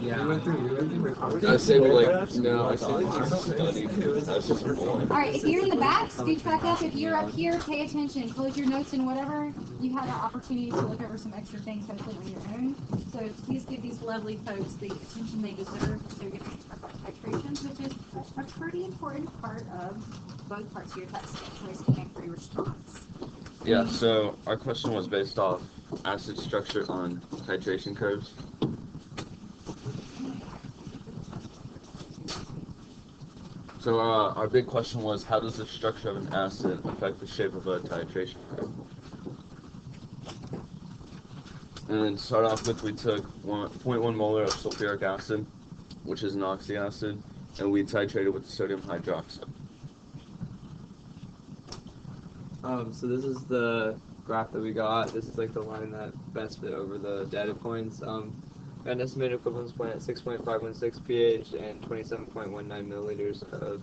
Yeah. I say we like, no, I say we just study. That's just boring. All right, if you're in the back, speak back up. If you're up here, pay attention. Close your notes and whatever. You have the opportunity to look over some extra things, hopefully on your own. So please give these lovely folks the attention they deserve. They're getting titrations, which is a pretty important part of both parts of your test, tracing and free response. Yeah, so our question was based off acid structure on titration curves. So our big question was, how does the structure of an acid affect the shape of a titration curve? And then to start off with, we took 0.1 molar of sulfuric acid, which is an oxyacid, and we titrated with sodium hydroxide. So this is the graph that we got. This is like the line that best fit over the data points. We had an estimated equivalence point at 6.516 pH and 27.19 milliliters of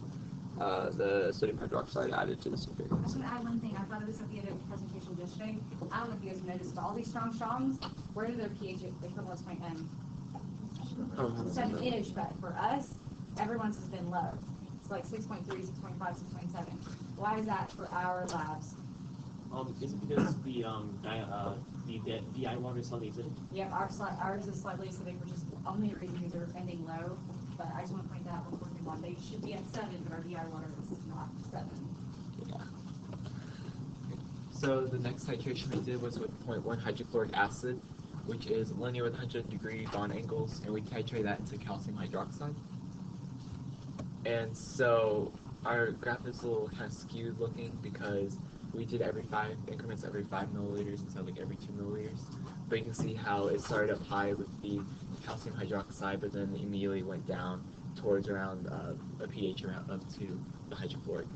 the sodium hydroxide added to the sulfuric I'm acid. going to add one thing. I thought it was at the end of the presentation yesterday. I don't know if you guys noticed, but all these strongs, where do their pH equivalence point end? 7-ish, but for us, everyone's has been low. It's like 6.3, 6.5, 6.7. Why is that for our labs? Is it because the DI water is slightly acidic? Yep, ours is slightly acidic, which is only the reason they're ending low. But I just want to point that out before we move on. They should be at 7, but our DI water is not 7. So the next titration we did was with 0.1 hydrochloric acid, which is linear with 100-degree bond angles, and we titrate that into calcium hydroxide. And so our graph is a little kind of skewed looking because we did increments every 5 milliliters instead of like every 2 milliliters. But you can see how it started up high with the calcium hydroxide, but then immediately went down towards around a pH around up to the hydrochloric.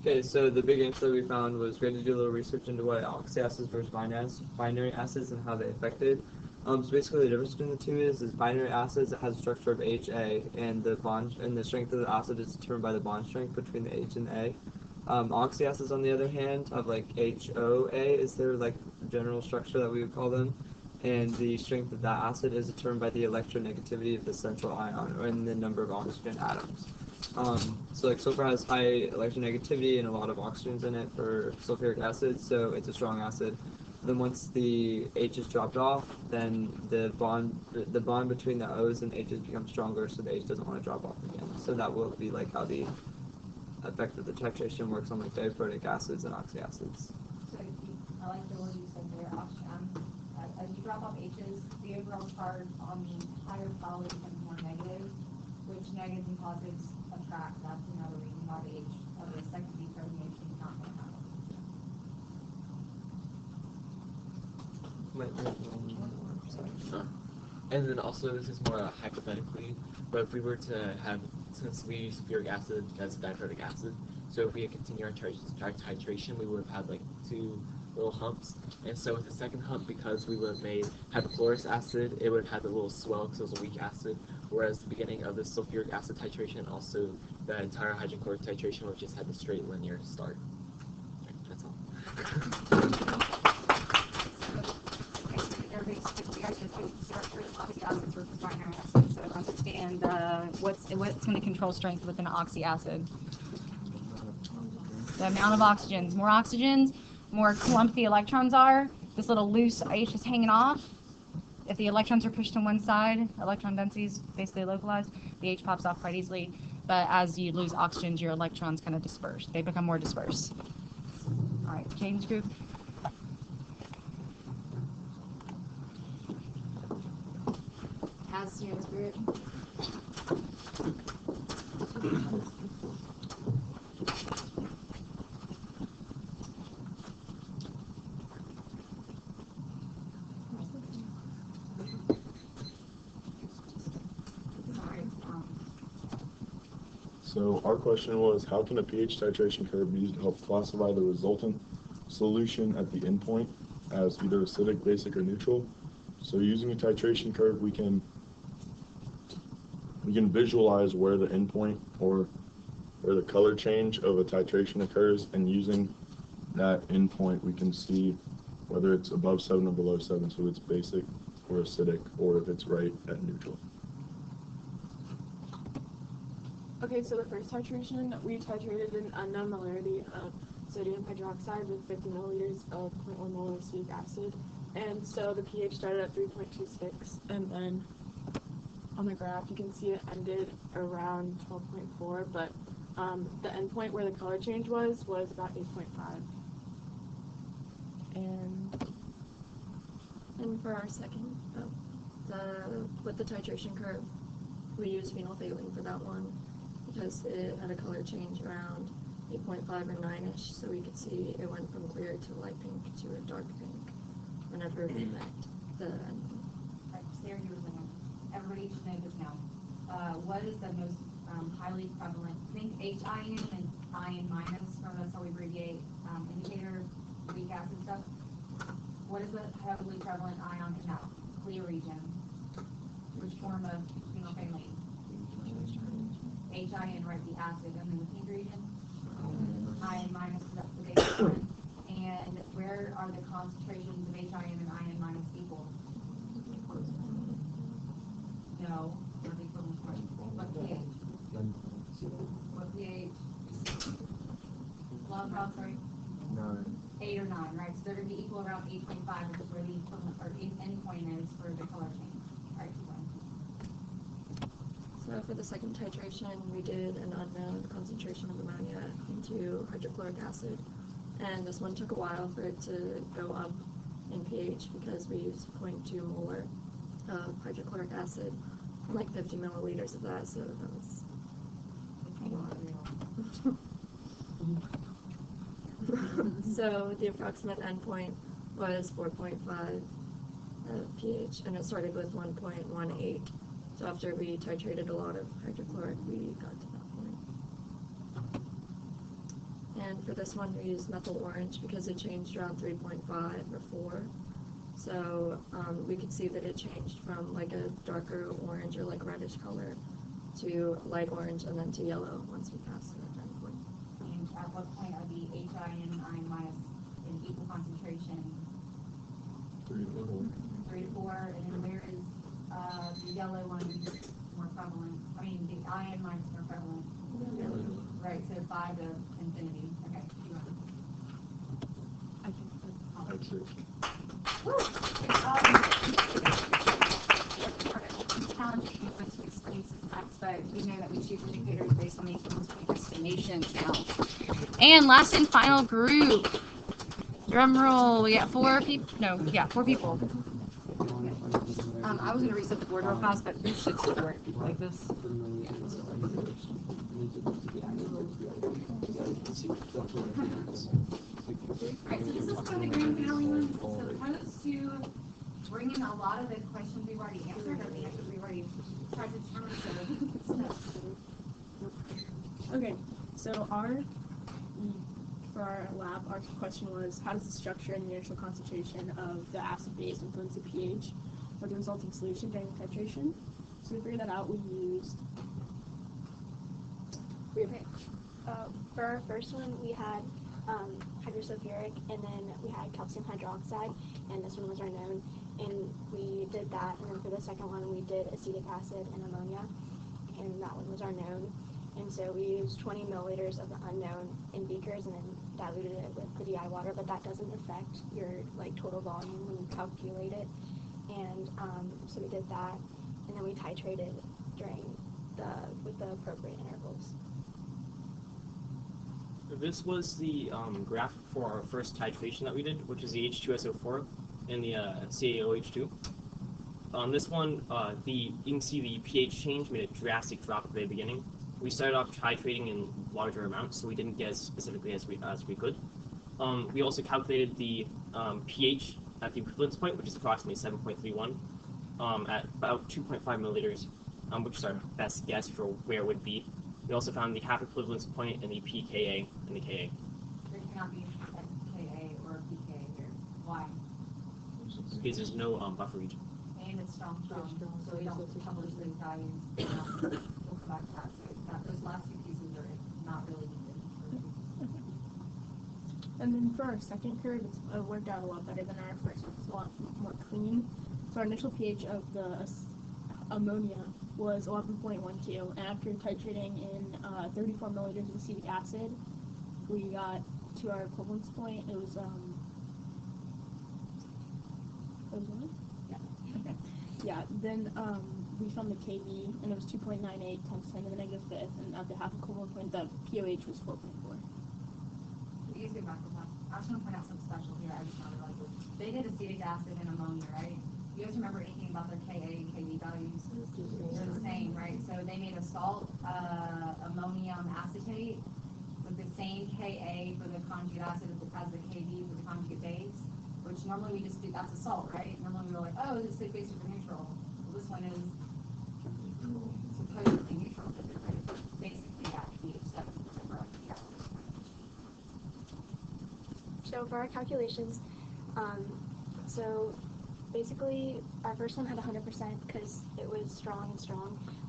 Okay, so the big answer that we found was we had to do a little research into what oxyacids versus binary acids and how they affected. So basically the difference between the two is binary acids, it has a structure of HA, and the bond and the strength of the acid is determined by the bond strength between the H and A. Oxyacids, on the other hand, have like HOA is their like general structure that we would call them, and the strength of that acid is determined by the electronegativity of the central ion and the number of oxygen atoms. So like sulfur has high electronegativity and a lot of oxygens in it for sulfuric acid, so it's a strong acid. Then once the H is dropped off, then the bond between the O's and H's becomes stronger, so the H doesn't want to drop off again. So that will be like how the effect of the titration works on like diprotic acids and oxyacids. So I like the word you said there, as you drop off H's, the overall charge on the higher poly becomes more negative, which negatives and positives attract. That's another reason why the H of the second deprotonation is not going to happen. And then also, this is more hypothetically, but if we were to have, since we use sulfuric acid as a diprotic acid, so if we had continued our titration, we would have had like 2 little humps. And so with the second hump, because we would have made hypochlorous acid, it would have had a little swell because it was a weak acid, whereas the beginning of the sulfuric acid titration, also the entire hydrochloric titration would have just had the straight linear start. That's all. So understand what's going to control strength with an oxyacid. The amount of oxygens. More oxygens, more clumped the electrons are. This little loose H is hanging off. If the electrons are pushed to one side, electron density is basically localized, the H pops off quite easily. But as you lose oxygens, your electrons kind of disperse. They become more dispersed. All right, change group. As student spirit. So our question was, how can a pH titration curve be used to help classify the resultant solution at the endpoint as either acidic, basic, or neutral? So using a titration curve, we can visualize where the endpoint or where the color change of a titration occurs, and using that endpoint, we can see whether it's above 7 or below 7. So it's basic, or acidic, or if it's right at neutral. Okay, so the first titration, we titrated an unknown molarity of sodium hydroxide with 50 milliliters of 0.1 molar acetic acid. And so the pH started at 3.26, and then on the graph you can see it ended around 12.4, but the endpoint where the color change was about 8.5. And for our second, with the titration curve, we used phenolphthalein for that one because it had a color change around 8.5 or 9-ish, so we could see it went from clear to light pink to a dark pink whenever we met the endpoint. Right, Sarah, you were saying, everybody should know this now. What is the most highly prevalent? Think HIN and ion minus, remember that's how we abbreviate indicator, weak acid stuff. What is the heavily prevalent ion in that clear region? Which form of phenolphthalein? HIN, right, the acid, and then the pink region? Ion minus, that's the basic one. And where are the concentrations of HIN and ion minus equal? No, they're the equivalent question. What pH? What pH? Love, how, sorry? 8 or 9, right? So they're going to be equal around 8.5, which is where the equivalent or endpoint is for the color change. All right, keep going. So for the second titration, we did an unknown concentration of ammonia into hydrochloric acid, and this one took a while for it to go up in pH because we used 0.2 molar of hydrochloric acid and like 50 milliliters of that, so that was a lot. So the approximate endpoint was 4.5 pH, and it started with 1.18. So after we titrated a lot of hydrochloric, we got to that point. And for this one, we used methyl orange because it changed around 3.5 or 4. So we could see that it changed from like a darker orange or like reddish color to light orange and then to yellow once we passed that endpoint. And at what point are the HIN and ion minus in equal concentration? 3 to 4. 3 to 4, and then where is the yellow one more prevalent? I mean, the ion minus more prevalent. Right, so 5 to infinity. Okay, keep going. That's it. Challenging to explain some facts, but we know that we choose indicators based on the equivalence point estimations now. And last and final group. Drum roll. We got 4 people. No, yeah, 4 people. I was going to reset the board real fast, but you should work like this. Alright, so this is for the Green Valley one. So opposed to bringing a lot of the questions we've already answered, or the answers we've already tried to determine. Okay, so for our lab, our question was, how does the structure and the initial concentration of the acid base influence the pH or the resulting solution during titration? So to figure that out, we used. For our first one, we had hydrosulfuric, and then we had calcium hydroxide, and this one was our known, and we did that. And then for the second one, we did acetic acid and ammonia, and that one was our known. And so we used 20 milliliters of the unknown in beakers and then diluted it with the DI water, but that doesn't affect your total volume when you calculate it. And so we did that, and then we titrated with the appropriate intervals. This was the graph for our first titration that we did, which is the H2SO4 and the CaOH2. On this one, you can see the pH change made a drastic drop at the beginning. We started off titrating in larger amounts, so we didn't get as specifically as we could. We also calculated the pH at the equivalence point, which is approximately 7.31, at about 2.5 milliliters, which is our best guess for where it would be. We also found the half equivalence point and the pKa and the Ka. There cannot be a Ka or a pKa here. Why? Because there's no buffer region. And it's strong, so we don't publish those values. We'll come back to that. So those last 2 pieces are not really needed. And then for our second curve, it's worked out a lot better than our first one. It's a lot more clean. So our initial pH of the ammonia was 11.12, and after titrating in 34 milliliters of acetic acid, we got to our equivalence point. It was what? Yeah. Then we found the Kb, and it was 2.98 times 10 to the negative fifth, and at the half equivalent point, the POH was 4.4. You guys go back real fast. I just want to point out something special here. I just now realized it. They did acetic acid and ammonia, right? You guys remember anything about their Ka and Kb values? They're the same, right? So they made a salt ammonium acetate with the same Ka for the conjugate acid as the Kb for the conjugate base, which normally we just do, that's a salt, right? Normally we're like, oh, this is basic or neutral. Well, this one is supposedly neutral, basically at pH 7. So for our calculations, so basically our first one had 100% because it was strong,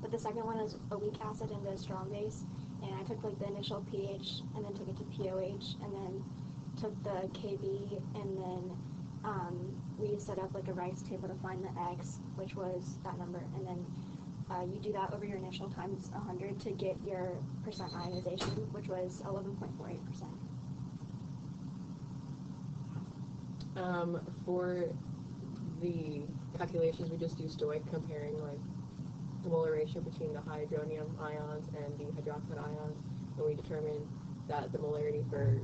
but the second one is a weak acid and a strong base, and I took like the initial pH and then took it to POH and then took the Kb, and then we set up like a rice table to find the X, which was that number, and then you do that over your initial times 100 to get your percent ionization, which was 11.48%. For the calculations, we just used stoic, comparing like the molar ratio between the hydronium ions and the hydroxide ions, and we determined that the molarity for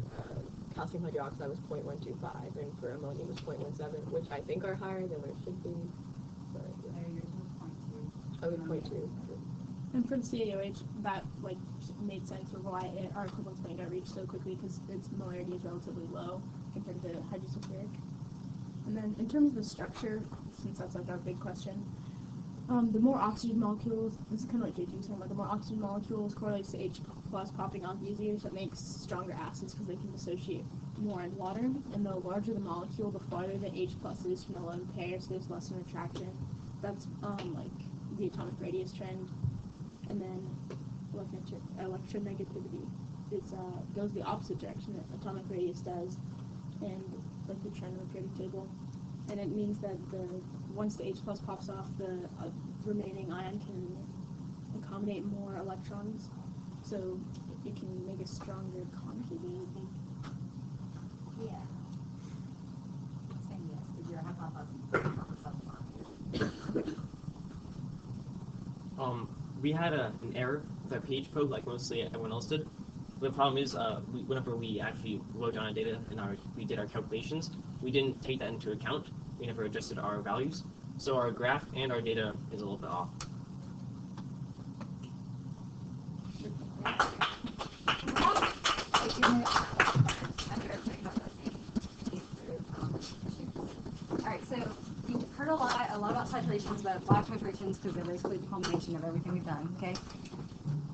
calcium hydroxide was 0.125 and for ammonia was 0.17, which I think are higher than what it should be. But yeah. Oh, 0.2. And for the CaOH, that like made sense for why our equivalence point got reached so quickly, because its molarity is relatively low compared to hydrosulfuric. And then in terms of the structure, since that's like our big question, the more oxygen molecules, this is kind of like JG was saying, but the more oxygen molecules correlates to H plus popping off easier, so it makes stronger acids because they can dissociate more in water. And the larger the molecule, the farther the H plus is from the lone pair, so there's less of an attraction. That's like the atomic radius trend. And then electronegativity. It goes the opposite direction that atomic radius does, and like the trend of the periodic table. And it means that once the H plus pops off, the remaining ion can accommodate more electrons, so it can make a stronger conjugate. Yeah. Saying yes, because you're we had an error with our pH probe, like mostly everyone else did. The problem is, whenever we actually wrote down our data and we did our calculations, we didn't take that into account. We never adjusted our values, so our graph and our data is a little bit off. Alright, so you've heard a lot about titrations, but lab titrations, because they're basically the culmination of everything we've done, okay?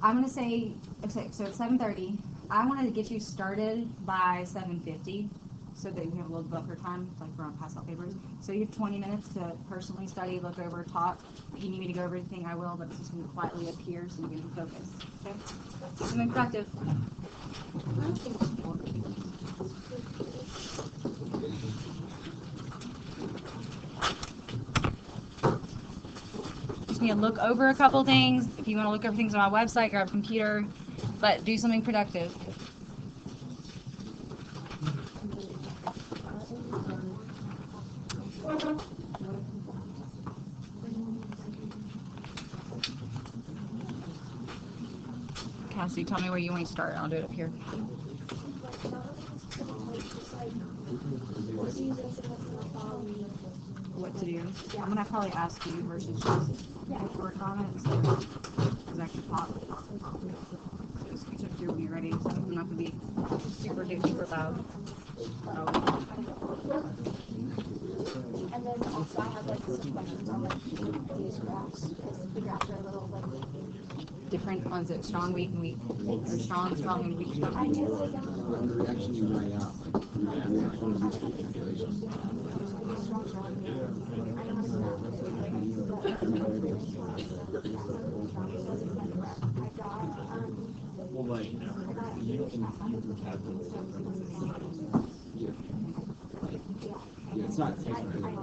I'm going to say, okay, so it's 7:30. I wanted to get you started by 7:50, so that we have a little buffer time, like we're on pass out papers. So you have 20 minutes to personally study, look over, talk. If you need me to go over anything, I will, but it's just going to quietly appear so you can focus, okay? Something productive. Just need to look over a couple things. If you want to look over things on my website, grab a computer, but do something productive. Cassie, tell me where you want to start. I'll do it up here. What to do? I'm gonna probably ask you versus just work on it instead of actually pop. So just switch up here when you're ready. So I'm not gonna be super loud. And then also I have like some questions on like these graphs, because the graphs are a little like different ones that strong, weak, and weak. Or strong, and weak, strong. I do like The reaction you write out, the reaction of these calculations. Well, like, you can calculate it. Yeah. Yeah, it's not taken right.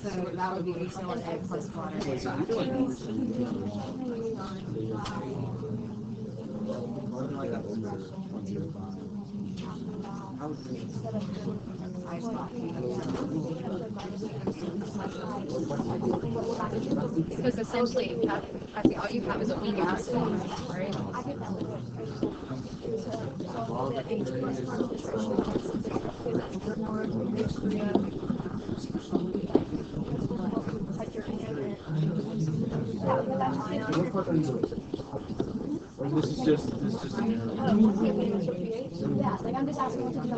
So that would be HCl plus water. Because essentially, all you have is a weak acid, right? This is just Yeah, like I'm just asking what to do.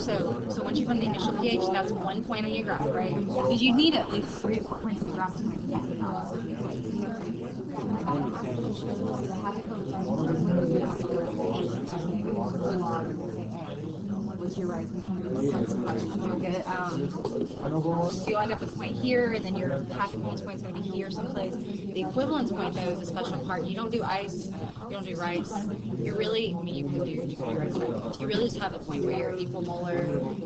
So once you find the initial pH, that's 1 point on your graph, right? Because you need at least 3 or 4 points on the graph to make What's your right? You'll get you'll end up with a point here, and then your half equivalence point is going to be here someplace. The equivalence point though is a special part. You don't do ice, you don't do rice. You really, I mean, you can do rice, but you really just have a point where you're equal molar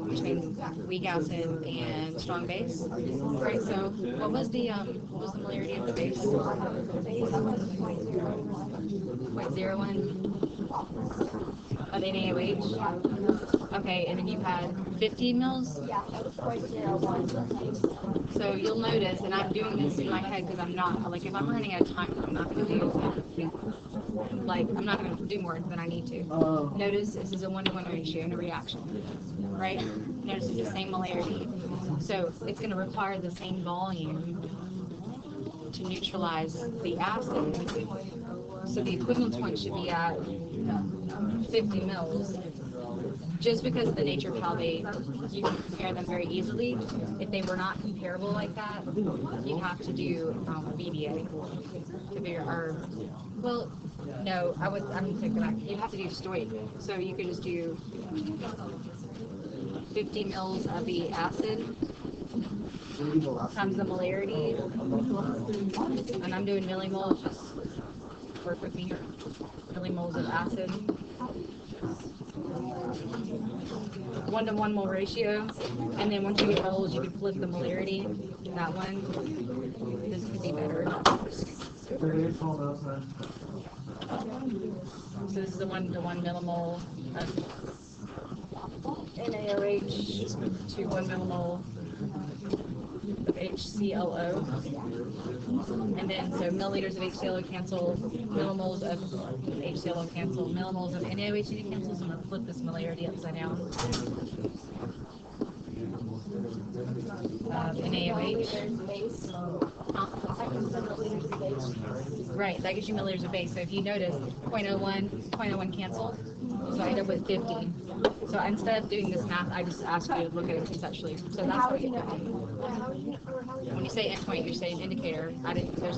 between weak acid and strong base. Right. So what was the molarity of the base? 0.01 of NaOH. Okay, and then you had 50 mils? Yeah, that was 0.01. So you'll notice, and I'm doing this in my head because I'm not, like, if I'm running out of time, I'm not going to do, like, I'm not going to do more than I need to. Notice this is a 1-to-1 ratio in a reaction, right? Notice it's the same molarity. So it's going to require the same volume to neutralize the acid. So the equivalence point should be at 50 mils. Just because of the nature of how you can compare them very easily. If they were not comparable like that, you have to do BDA to figure, or, well, no, I'm going to take that back. You have to do stoic. So you could just do 50 mils of the acid times the molarity, and I'm doing millimoles, just work with me here. Millimoles of acid. 1-to-1 mole ratio, and then once you get moles, you can flip the molarity. That one, this could be better. So this is the 1-to-1 millimole of NaOH to 1 millimole of HClO, and then so milliliters of HClO cancel, millimoles of HClO cancel, millimoles of NaOH cancel. So I'm going to flip this molarity upside down. NaOH. Right, that gives you milliliters of base. So if you notice, 0.01 cancel, so I end up with 50. So instead of doing this math, I just asked you to look at it conceptually. So that's what you get. When you say endpoint, you're saying indicator. There's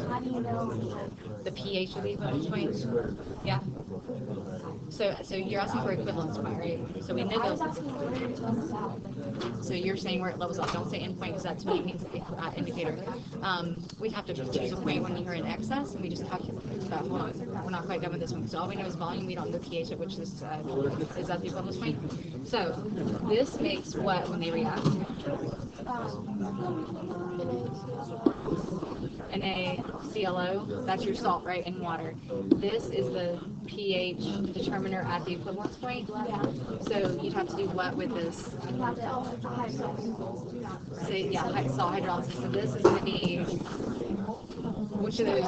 the pH of the equivalence point. Yeah. So you're asking for equivalence point, right? So we know those. So you're saying where it levels off. Don't say endpoint because that's what it means indicator. We have to choose a point when you're in excess, and we just calculate. Hold on, we're not quite done with this one. So all we know is volume. We don't know pH at which this is at the equivalence point. So this makes what when they react? NaClO, that's your salt, right, and water. This is the pH determiner at the equivalence point. So you'd have to do what with this? So yeah, salt hydrolysis. So this is going to be, which of those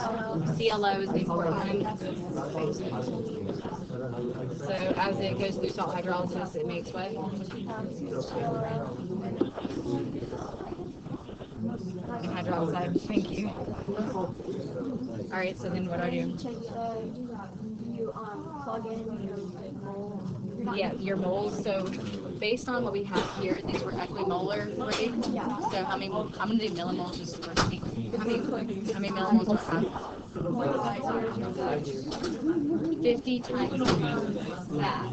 ClO is the important one? So as it goes through salt hydrolysis, it makes what? And hydroxide. Thank you. All right. So then, what do I do? You plug in your mole. Yeah, your moles. So based on what we have here, these were equimolar, right? Yeah. So I'm going to do millimoles just for me. How many millimoles do I have? 50 times that.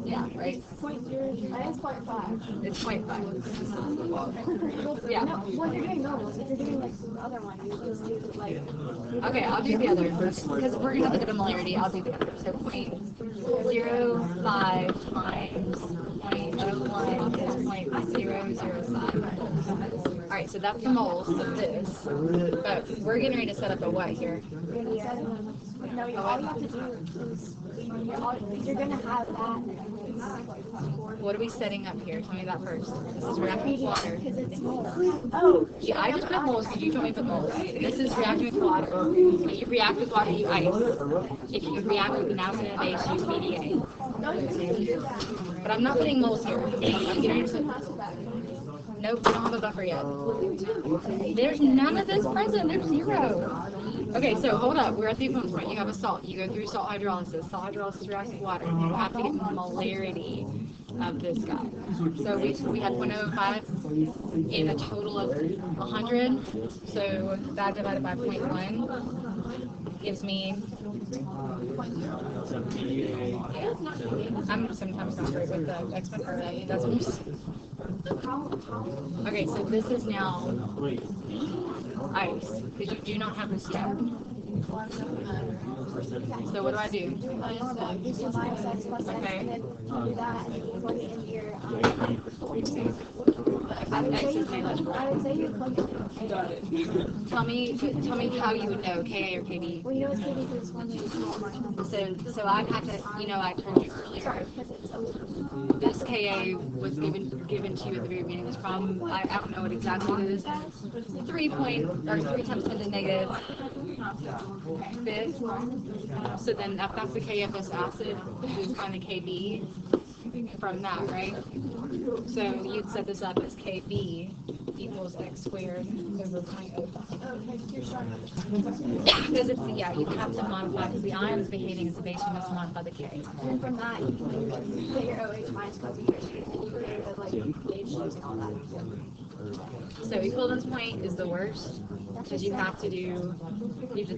Yeah, right? It's 0.5. It's 0.5. Yeah. Well, you're doing normals. If you're doing like the other one, you just do like. Okay, I'll do the other first because we're gonna look at the molarity. I'll do the other. So 0.05 times 0.01 is 0.005. All right, so that's the moles of this. But we're getting ready to set up a what here? No, all you have to do is you're gonna have that. What are we setting up here? Tell me that first. This is reacting with water. Because it's moles. Oh. Yeah, I just put moles because you told me to put moles. This is reacting with water. If you react with water, you ice. If you react with an acid and a base, you PDA. But I'm not putting moles here. I'm getting ready to Nope, we don't have a buffer yet. There's none of this present. There's 0. Okay, so hold up. We're at the equivalence point. You have a salt. You go through salt hydrolysis. Salt hydrolysis reacts with water. You have to get the molarity of this guy. So we had 0.05 in a total of 100. So that divided by 0.1 gives me. I'm sometimes not great with the exponent or the decimals. Okay, so this is now ice, because you do not have this step. So what do I do? Okay. I would say you plug it in. Tell me how you would know, Ka or Kb. Well, you know it's Kb because it's one So I'd have to, I told you earlier. This Ka was given to you at the very beginning of this problem. I don't know what exactly it is. 3 times 10 to the negative fifth. So then if that's the Ka of this acid, you find the Kb from that, right? So you'd set this up as Kb equals x squared over 0.05. Because it's you have to modify because the ion is behaving as a base. You must modify the K. And from that, you can get your OH minus concentration and you create the pH and all that. So equivalence point is the worst because you have to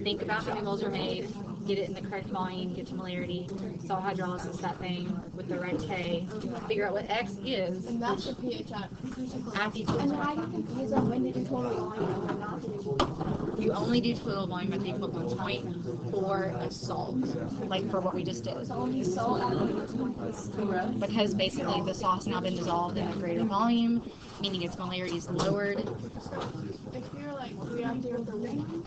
think about how many moles are made, get it in the correct volume, get to molarity, salt hydrolysis that thing with the right K, figure out what X is. And that's the pH at the And then I get confused on when to do total volume and when not to do total volume. You only do total volume at the equivalence point for a salt, like for what we just did. So only salt at the equivalence point. Because basically the salt has now been dissolved in a greater volume, meaning its molarity is lowered. if you're like reacting with the ring,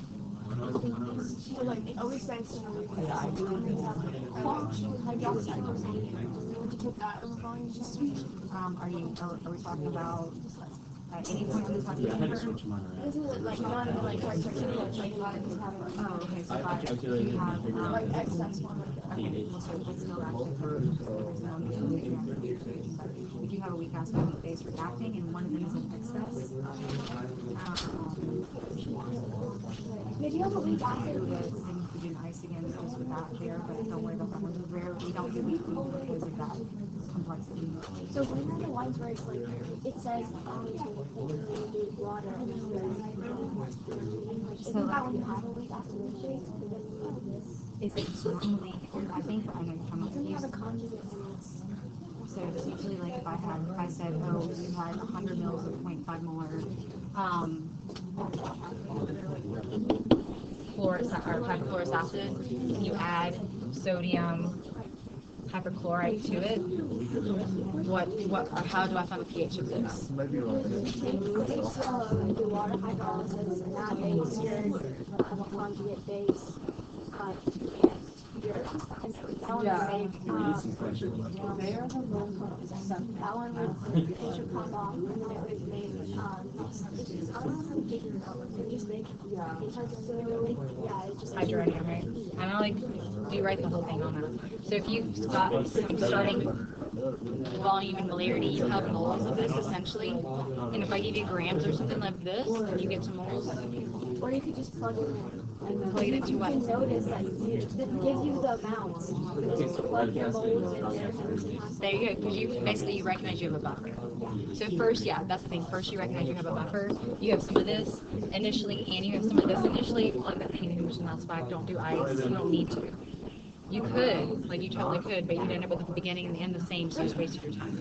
so like it always says hydroxide or something. Would you put that in the volume just Are we talking about at any point in the time? this is like not even like hard circulation, like not even having Oh, okay, so you have like excess one. okay, well, so it's still actually we do have a weak acid and base reacting, and one of them is an excess. Maybe you have a weak acid. We do an ice again just with that there, but don't worry about that one. We don't do weak because of that complexity. So when are the ones where it's like it says only to do water and then isn't that when you have a weak acid matrix? Is it normally? I think I know how much You have a conjugate and it's so it's usually like if I said, oh, you had 100 mils of 0.5 molar hypochlorous acid, and you add sodium hypochlorite to it. How do I find the pH of this? do water hydrolysis and that makes your conjugate base that one would come off and then it would make Hydronium, right? I'm gonna rewrite the whole thing on that. So if you stop starting volume and molarity, you have moles of this essentially. And if I give you grams or something like this, you get to moles. or you could just plug it in. Plug it into what? You can notice that it gives you the amounts. Like your moles in there. There you go, because you recognize you have a buffer. So first, yeah, that's the thing. First, you recognize you have a buffer. You have some of this initially, and you have some of this initially. Plug that thing in the mouse back. Don't do ice. You don't need to. You could, like you totally could, but you'd end up with the beginning and the end the same, so you just wasted your time.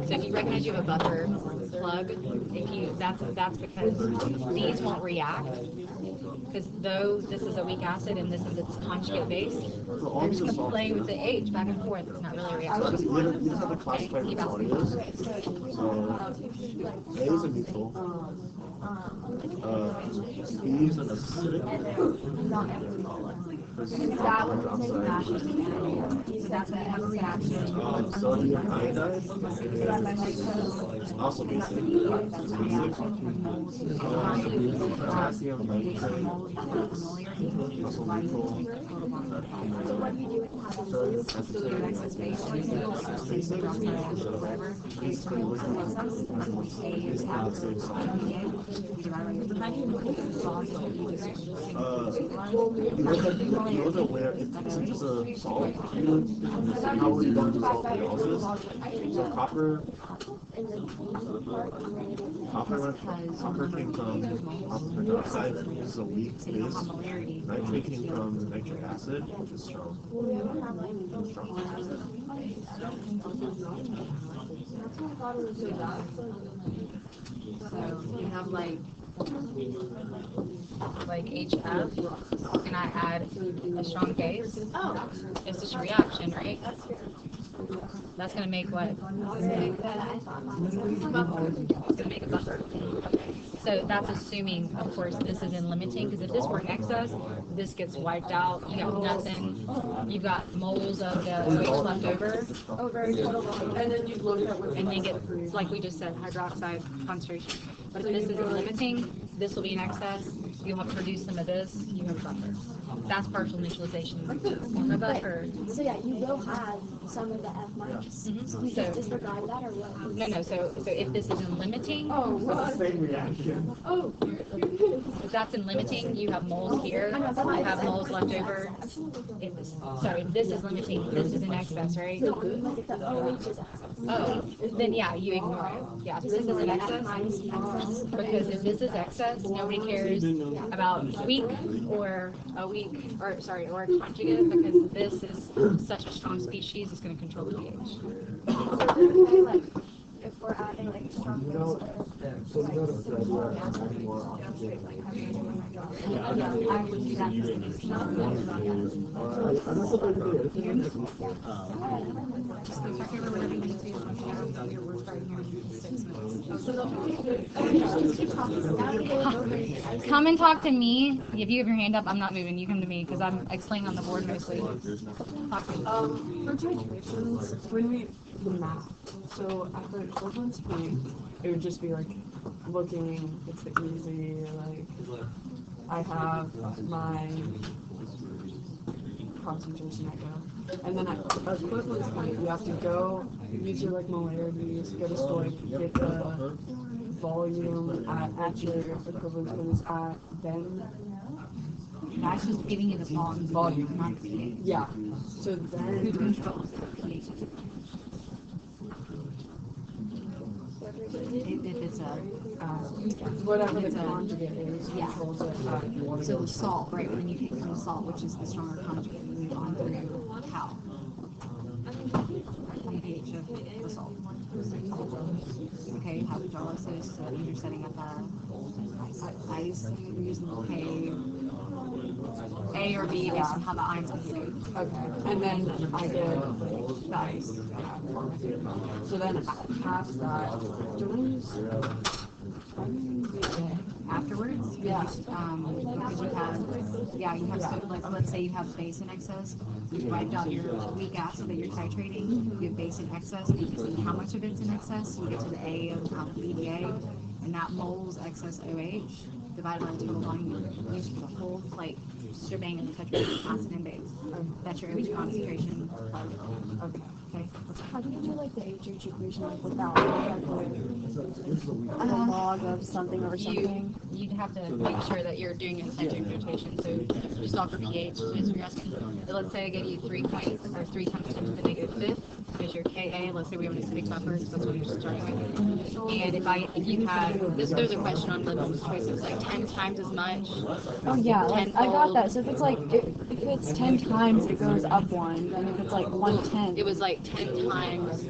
So if you recognize you have a buffer plug, that's because these won't react. Because though this is a weak acid and this is its conjugate base, they're just going to play with the H back and forth. It's not really a reaction. You just have to classify which one it is. So, A is a neutral. B is an acidic. That's going to have a reaction. Sodium iodide is also basic. Potassium nitrate. Also neutral. So what do you do with You know that where if this is a salt, how are you going to do salt analysis? So copper came from copper dioxide, which is a weak base. Nitrate came from nitric acid, which is strong. So you have like HF, and I add a strong base. Oh, it's just a reaction, right? That's gonna make what? It's gonna make a buffer. So that's assuming, of course, this is in limiting, because if this were in excess, this gets wiped out. You got nothing. You've got moles of the OH left over. And then you look at what. And then get, like we just said, hydroxide concentration. But if this is in limiting, this will be in excess. You'll have to produce some of this. You have a buffer. That's partial neutralization. A buffer. So yeah, you will have some of the F minus. Mm-hmm. You just disregard that or what? No. So if this is in limiting, Same reaction. Oh. if that's in limiting, you have moles here. You have moles left over. If this is limiting. This is in excess, right? No, like if the OH is excess. Oh, then yeah, you ignore it. Yeah, so this is in excess. Because if this is excess, nobody cares about weak or or a conjugate, because this is such a strong species, it's going to control the pH. Like, if we're adding like strong So you know the thread where I'm adding more oxygen. Come and talk to me. If you have your hand up, I'm not moving. You come to me because I'm explaining on the board mostly. Talk to me. For titrations, when we the math, so at the equivalence point, it would just be like looking, it's the easy, like I have my concentration I go. And then at equivalence point, you have to go use your like molarities, go to stoic, get the volume at your equivalence point is at, then That's just giving you the volume, not the pH. yeah. So then Who controls the pH? If it's a whatever the it's a- conjugate is, yeah. controls it. So the salt, right, when you take from the salt, which is the stronger conjugate, you move on to how? The pH of the salt. Okay, hydrolysis, so you're setting up ice, you're using A or B based on how the ions behave. Okay, and then I get the ice. So then past that, do I use Afterwards, Yeah. because you have so, like, let's say you have base in excess, you've wiped out your weak acid that you're titrating, you have base in excess, and you can see how much of it's in excess, you get to the A of BDA, and that moles excess OH divided by the total volume used for the whole plate. shebang of the tetrahydric acid and base. That's your OH concentration. Okay. How do you do like the HH equation like without a log of something or something? You'd have to make sure that you're doing a centric notation. So just off for pH, just you're asking. Let's say I give you 3 times 10 to the negative fifth. Is your Ka. Let's say we have an acidic buffer, so that's what you're starting with. And if you have this, there's a question on Libby's choice. It's like 10 times as much. Oh yeah, like, I got that. So if it's like if it's 10 times, it goes up 1. And if it's like 1/10, it was like 10 times.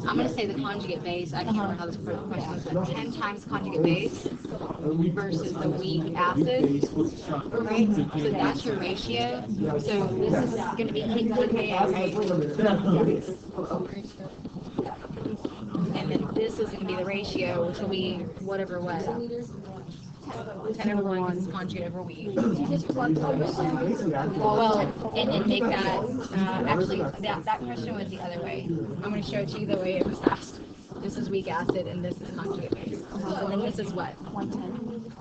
I'm going to say the conjugate base. I can't remember how this question was, but 10 times conjugate base versus the weak acid, right? So that's your ratio. So this is going to be KKA, right? And then this is going to be the ratio, which will be whatever was. 10 over 1 is conjugate over weak. Well, and make that, actually, that question was the other way. I'm going to show it to you the way it was asked. This is weak acid, and this is conjugate base. And this is what? 110.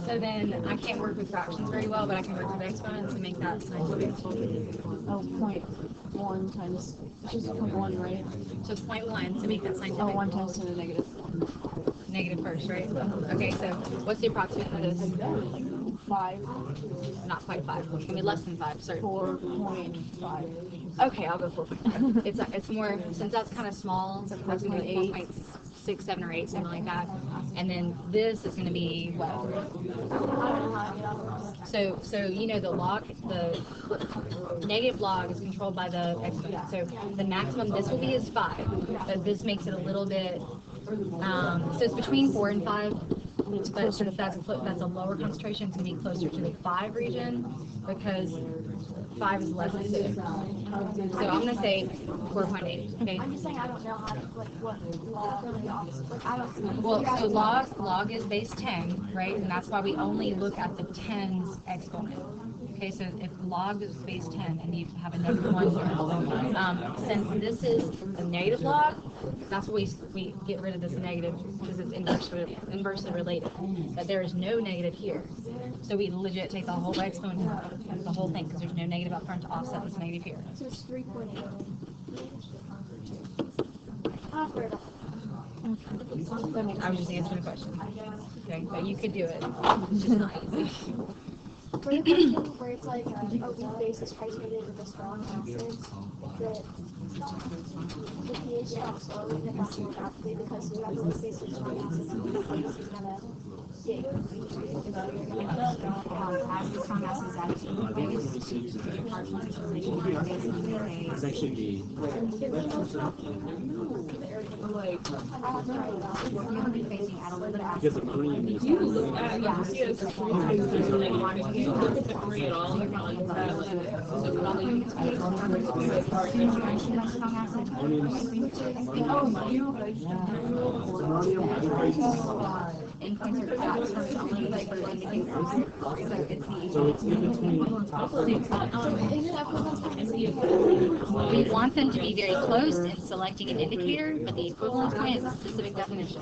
So then, I can't work with fractions very well, but I can work with exponents and make that scientific. Oh, 0.1 times, it's just 0.1, right? So it's 0.1 to make that scientific. Oh, 1 times 10 to the negative. Negative first, right? Okay, so what's the approximate for this? 5. Not quite 5. I mean, less than 5, sorry. 4.5. Okay, I'll go 4.5. It's more, since that's kind of small, so that's going to be 8.6, 7, or 8, something like that. And then this is going to be what? So you know the log, the negative log is controlled by the exponent. So the maximum this will be is 5, but this makes it a little bit. So it's between 4 and 5. But since that's a lower concentration, it's going to be closer to the 5 region because 5 is less acidic. So I'm going to say 4.8. Okay. I'm just saying I don't know how to, what log really is. Like, I don't. Well, so log is base 10, right? And that's why we only look at the 10's exponent. Okay, so if log is base 10 and you have a negative 1 here, since this is a negative log, that's why we get rid of this negative because it's inversely related. But there is no negative here. So we legit take the whole exponent, the whole thing, because there's no negative up front to offset this negative here. So it's 3.8. I was just answering the question. Okay, but you could do it. It's just not easy. For the question where it's like a weak base is titrated with a strong acid, the pH drops lower than that more rapidly because you have a weak base with strong acid, so the base is going to get As the strong acid is added to the base, It's actually because ammonium is so it's in between top we want them to be very close in selecting an indicator, but the equivalence point is a specific definition.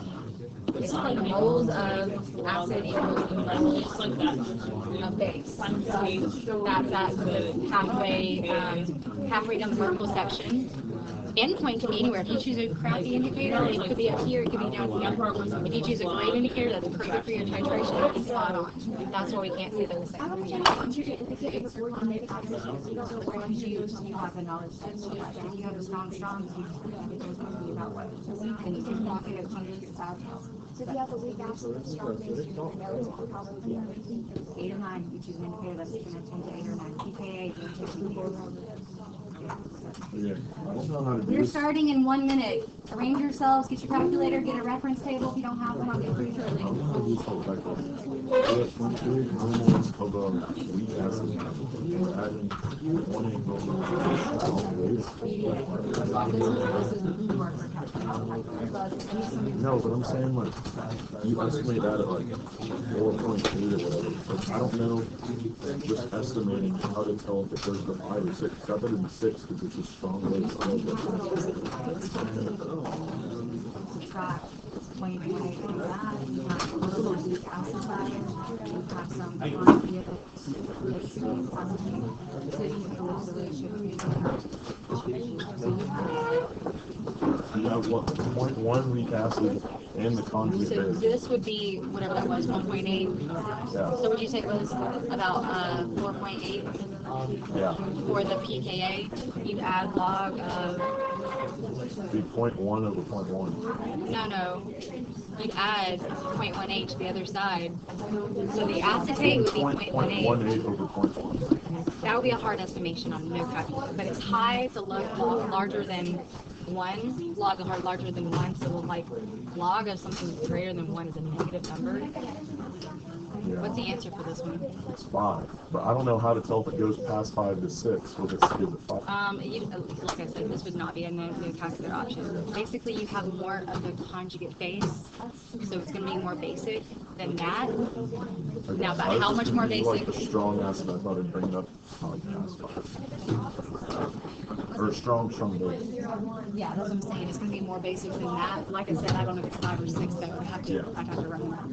It's like moles of acid equals moles of base. That's the halfway down the vertical section. Endpoint can be anywhere. If you choose a crappy indicator, it could be up here, it could be down here. If you choose a great indicator, that's perfect for your titration, it's spot on. That's why we can't say they're the same. You have the knowledge. If you have a strong, it goes going to be about what? And you can walk it at 100 So if you have a weak acid with strong base, you know it's probably 8 or 9. You choose an indicator that's between 10 to 8 or 9. PKA, Yeah, I don't know how to do We're this. starting in 1 minute. Arrange yourselves, get your calculator, get a reference table. If you don't have one, I'll get through shortly. No, but I'm saying like you estimate that at like 4.8 or whatever. But I don't know just estimating how to tell if it goes to 5 or 6. I bet it's 6 because it's a strong base. 0.18 of that. You have a little more weak acid side. You have some experience acid. So you have a solution. You have what, 0.1 weak acid and the conjugate So base. this would be whatever that was, 1.8. Yeah. So would you say it was about 4.8 Yeah. for the pKa? You'd add log of. Be 0.1 over 0.1. No. You'd add 0.18 to the other side. So the acetate would be 0.18. 0.18 over 0.1. That would be a hard estimation on no calculator, but it's high to log larger than 1, log of larger than 1, so like log of something greater than 1 is a negative number. Yeah. What's the answer for this one? It's 5. But I don't know how to tell if it goes past 5 to 6. Or is it 5? Like I said, this would not be a no calculator option. Basically, you have more of a conjugate base, so it's going to be more basic than that. Okay. Now, about how much more Like basic? the strong acid, I thought I'd bring it up. Or strong base. Yeah, that's what I'm saying. It's going to be more basic than that. Like I said, I don't know if it's 5 or 6, though. I'd have to run that.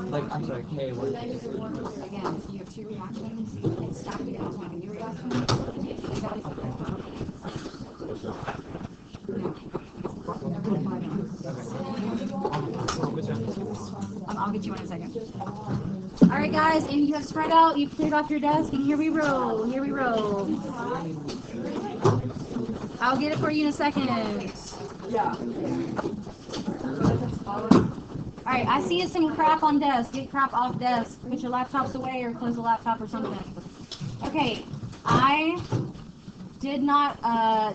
Like, I'm sorry, K, what? Again, if you have 2 reactions, and stack it into a new reaction, I'll get you in a second. All right, guys, and you have spread out. You've cleared off your desk, and here we roll. Here we roll. I'll get it for you in a second. Yeah. All right, I see some crap on desk. Get crap off desk. Put your laptops away or close the laptop or something. Okay, I did not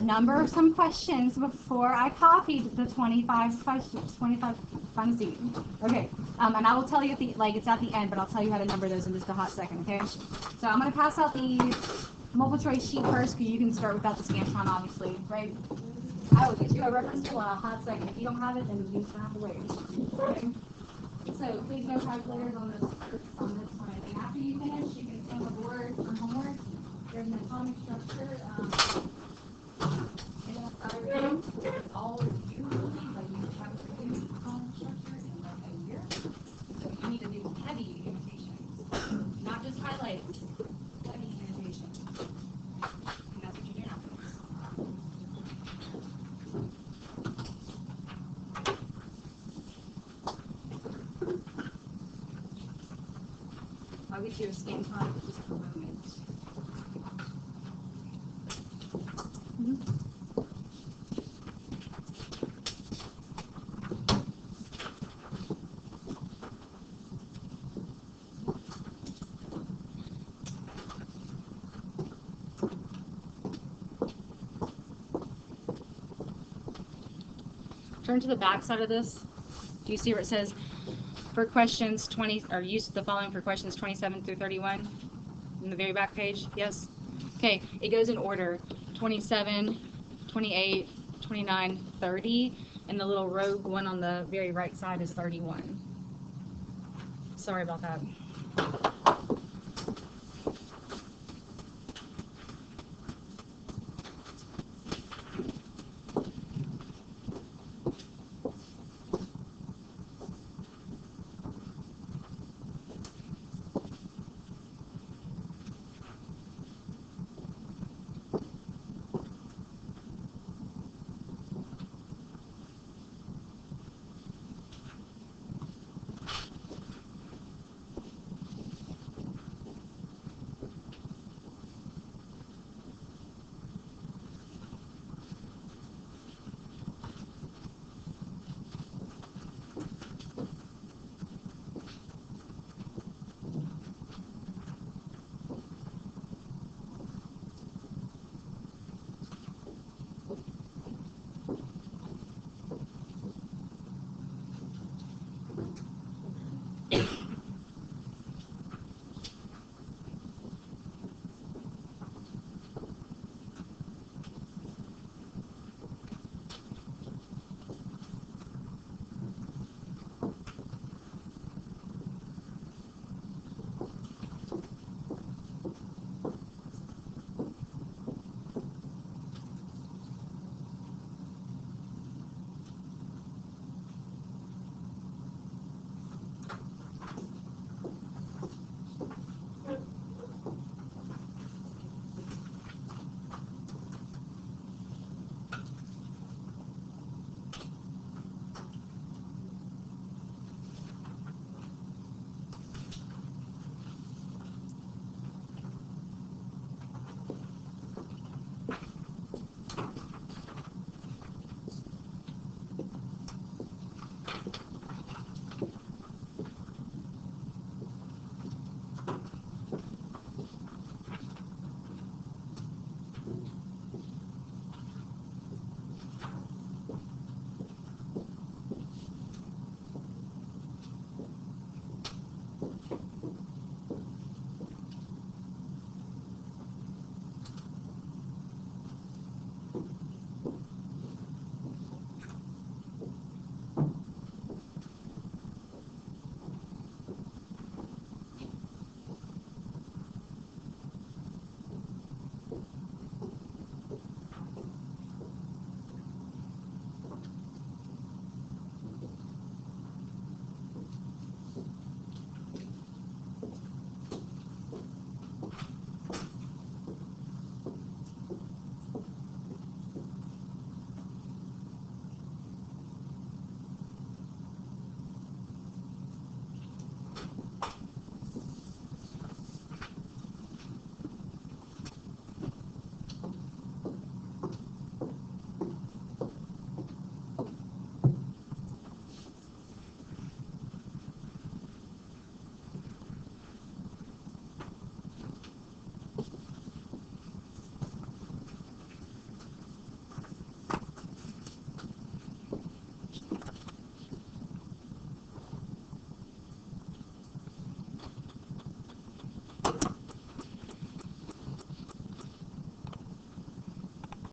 number some questions before I copied the 25 questions. 25. Find a seat. Okay, and I will tell you it's at the end, but I'll tell you how to number those in just a hot second. Okay. So I'm gonna pass out the multiple choice sheet first, because you can start without the Scantron, obviously, right? I will get you a reference tool in a hot second. If you don't have it, then you just have to wait. Okay. So please no calculators on this one. And after you finish, you can stand the board for homework. There's an atomic structure. In that diagram, all of you really, like you haven't produced atomic structure in like a year. So you need to do heavy annotations, not just highlights. Heavy annotations. And that's what you're doing after this. I'll get you a scan time just for a moment. Turn to the back side of this. Do you see where it says for questions 20, or use the following for questions 27 through 31 in the very back page? Yes? Okay, it goes in order 27, 28, 29, 30, and the little rogue one on the very right side is 31. Sorry about that.